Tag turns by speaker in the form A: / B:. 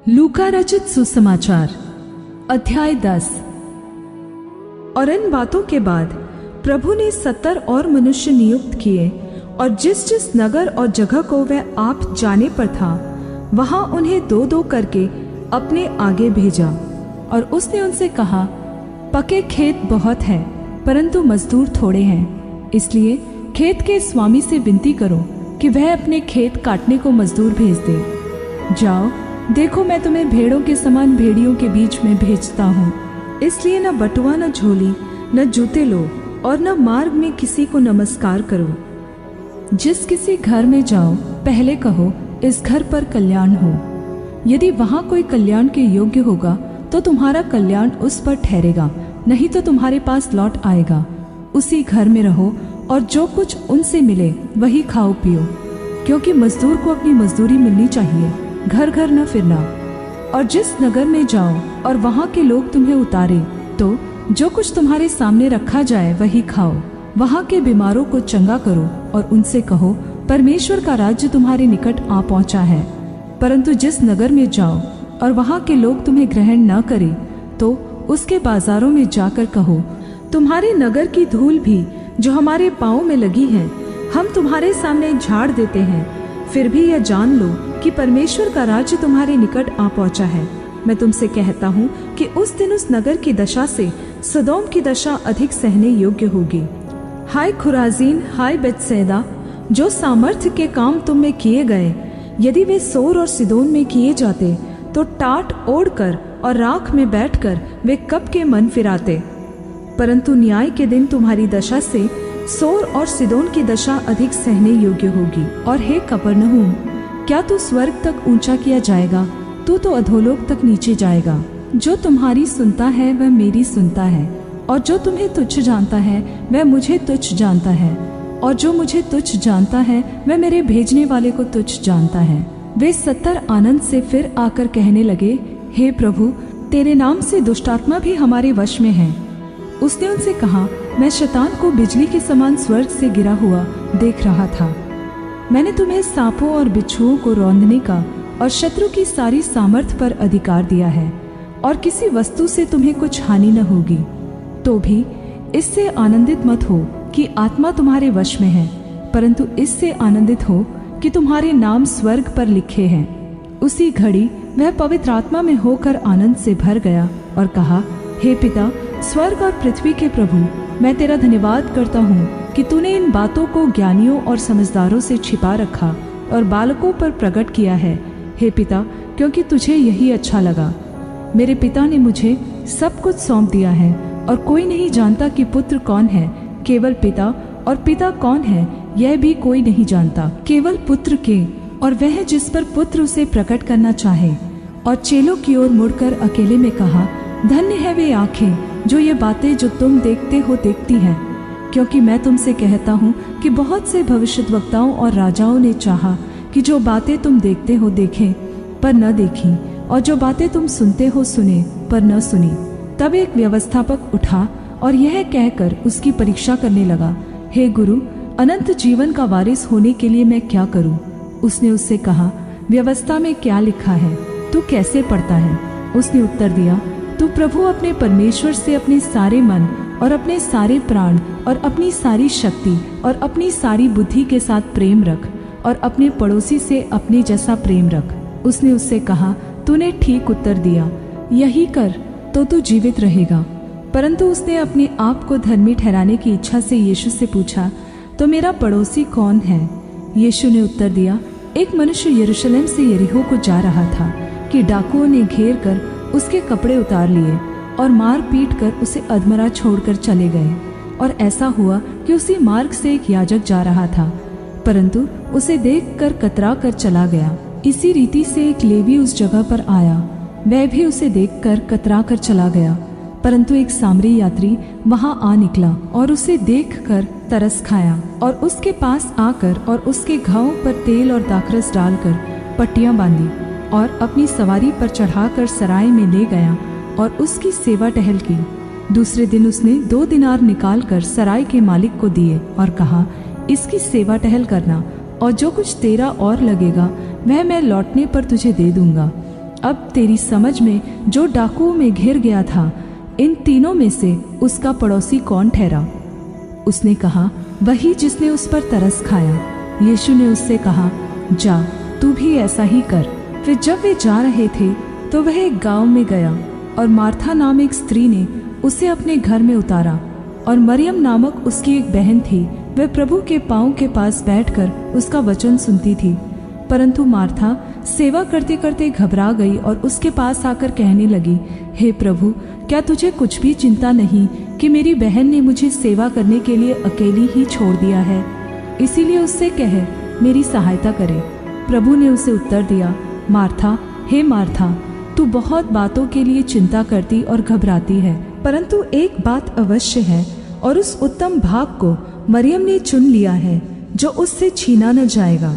A: लूका रचित सुसमाचार अध्याय 10। और इन बातों के बाद प्रभु ने 70 और मनुष्य नियुक्त किए और जिस जिस नगर और जगह को वह आप जाने पर था वहां उन्हें दो दो करके अपने आगे भेजा। और उसने उनसे कहा, पके खेत बहुत है परंतु मजदूर थोड़े हैं, इसलिए खेत के स्वामी से विनती करो कि वह अपने खेत काटने को मजदूर भेज दे। जाओ, देखो मैं तुम्हें भेड़ों के समान भेड़ियों के बीच में भेजता हूँ। इसलिए न बटुआ न झोली न जूते लो और न मार्ग में किसी को नमस्कार करो। जिस किसी घर में जाओ पहले कहो, इस घर पर कल्याण हो। यदि वहाँ कोई कल्याण के योग्य होगा तो तुम्हारा कल्याण उस पर ठहरेगा, नहीं तो तुम्हारे पास लौट आएगा। उसी घर में रहो और जो कुछ उनसे मिले वही खाओ पियो, क्योंकि मजदूर को अपनी मजदूरी मिलनी चाहिए। घर घर न फिरना। और जिस नगर में जाओ और वहाँ के लोग तुम्हें उतारे तो जो कुछ तुम्हारे सामने रखा जाए वही खाओ। वहाँ के बीमारों को चंगा करो और उनसे कहो, परमेश्वर का राज्य तुम्हारे निकट आ पहुँचा है। परंतु जिस नगर में जाओ और वहाँ के लोग तुम्हें ग्रहण न करें तो उसके बाजारों में जाकर कहो, तुम्हारे नगर की धूल भी जो हमारे पाँव में लगी है हम तुम्हारे सामने झाड़ देते हैं। फिर भी यह जान लो कि परमेश्वर का राज्य तुम्हारे निकट आ पहुंचा है। मैं तुमसे कहता हूँ कि उस दिन उस नगर की दशा से सदोम की दशा अधिक सहने योग्य होगी। हाय खुराजीन, हाय बेतसैदा, जो सामर्थ्य के काम तुम में किए गए, यदि वे सोर और सिदोन में किए जाते तो टाट ओढ़कर और राख में बैठकर वे कब के मन फिराते। परंतु न्याय के दिन तुम्हारी दशा से सोर और सिदोन की दशा अधिक सहने योग्य होगी। और हे कफरनहूम, क्या तू स्वर्ग तक ऊंचा किया जाएगा? तू तो अधोलोक तक नीचे जाएगा। जो तुम्हारी सुनता है वह मेरी सुनता है, और जो तुम्हें तुच्छ जानता है वह मुझे तुच्छ जानता है, और जो मुझे तुच्छ जानता है वह मेरे भेजने वाले को तुच्छ जानता है। वे 70 आनंद से फिर आकर कहने लगे, हे प्रभु, तेरे नाम से दुष्टात्मा भी हमारे वश में है। उसने उनसे कहा, मैं शैतान को बिजली के समान स्वर्ग से गिरा हुआ देख रहा था। मैंने तुम्हें सांपों और बिच्छुओं को रौंदने का और शत्रु की सारी सामर्थ पर अधिकार दिया है, और किसी वस्तु से तुम्हें कुछ हानि न होगी। तो भी इससे आनंदित मत हो कि आत्मा तुम्हारे वश में है, परंतु इससे आनंदित हो कि तुम्हारे नाम स्वर्ग पर लिखे हैं। उसी घड़ी वह पवित्र आत्मा में होकर आनंद से भर गया और कहा, हे पिता, स्वर्ग और पृथ्वी के प्रभु, मैं तेरा धन्यवाद करता हूँ कि तूने इन बातों को ज्ञानियों और समझदारों से छिपा रखा और बालकों पर प्रकट किया है। हे पिता, क्योंकि तुझे यही अच्छा लगा। मेरे पिता ने मुझे सब कुछ सौंप दिया है, और कोई नहीं जानता कि पुत्र कौन है, केवल पिता, और पिता कौन है यह भी कोई नहीं जानता, केवल पुत्र के, और वह जिस पर पुत्र उसे प्रकट करना चाहे। और चेलों की ओर मुड़कर अकेले में कहा, धन्य है वे आंखें जो ये बातें जो तुम देखते हो देखती हैं, क्योंकि मैं तुमसे कहता हूँ कि बहुत से भविष्यद्वक्ताओं और राजाओं ने चाहा कि जो बातें तुम देखते हो देखें पर न देखी, और जो बातें तुम सुनते हो सुने पर न सुनी। तब एक व्यवस्थापक उठा और यह कहकर उसकी परीक्षा करने लगा, हे गुरु, अनंत जीवन का वारिस होने के लिए मैं क्या करूँ? उसने उससे कहा, व्यवस्था में क्या लिखा है, तू कैसे पढ़ता है? उसने उत्तर दिया, तू प्रभु अपने परमेश्वर से अपने सारे मन और अपने सारे प्राण और अपनी सारी शक्ति और अपनी सारी बुद्धि के साथ प्रेम रख, और अपने पड़ोसी से अपने जैसा प्रेम रख। उसने उससे कहा, तूने ठीक उत्तर दिया, यही कर तो तू जीवित रहेगा। परंतु उसने अपने आप को धर्मी ठहराने की इच्छा से यीशु से पूछा, तो मेरा पड़ोसी कौन है? यीशु ने उत्तर दिया, एक मनुष्य यरूशलेम से यरीहो को जा रहा था कि डाकुओं ने घेर कर उसके कपड़े उतार लिए और मार पीट कर उसे अधमरा छोड़कर चले गए। और ऐसा हुआ कि उसी मार्ग से एक याजक जा रहा था, परंतु उसे देखकर कतरा कर चला गया। इसी रीति से एक लेवी उस जगह पर आया, वह भी उसे देखकर कतरा कर चला गया। परंतु एक सामरी यात्री वहां आ निकला और उसे देखकर तरस खाया, और उसके पास आकर और उसके घावों पर तेल और दाखरस डालकर पट्टियां बांधी और अपनी सवारी पर चढ़ाकर सराय में ले गया और उसकी सेवा टहल की। दूसरे दिन उसने 2 दिनार निकालकर सराय के मालिक को दिए और कहा, इसकी सेवा टहल करना, और जो कुछ तेरा और लगेगा वह मैं लौटने पर तुझे दे दूंगा। अब तेरी समझ में जो डाकुओं में घिर गया था, इन तीनों में से उसका पड़ोसी कौन ठहरा? उसने कहा, वही जिसने उस पर तरस खाया। यीशु ने उससे कहा, जा, तू भी ऐसा ही कर। फिर जब वे जा रहे थे तो वह एक गांव में गया और मार्था नाम एक स्त्री ने उसे अपने घर में उतारा, और मरियम नामक उसकी एक बहन थी, वह प्रभु के पांव के पास बैठकर उसका वचन सुनती थी। परंतु मार्था सेवा करते करते घबरा गई और उसके पास आकर कहने लगी, हे प्रभु, क्या तुझे कुछ भी चिंता नहीं कि मेरी बहन ने मुझे सेवा करने के लिए अकेली ही छोड़ दिया है? इसीलिए उससे कह, मेरी सहायता करे। प्रभु ने उसे उत्तर दिया, मार्था, हे मार्था, तू बहुत बातों के लिए चिंता करती और घबराती है, परंतु एक बात अवश्य है, और उस उत्तम भाग को मरियम ने चुन लिया है, जो उससे छीना न जाएगा।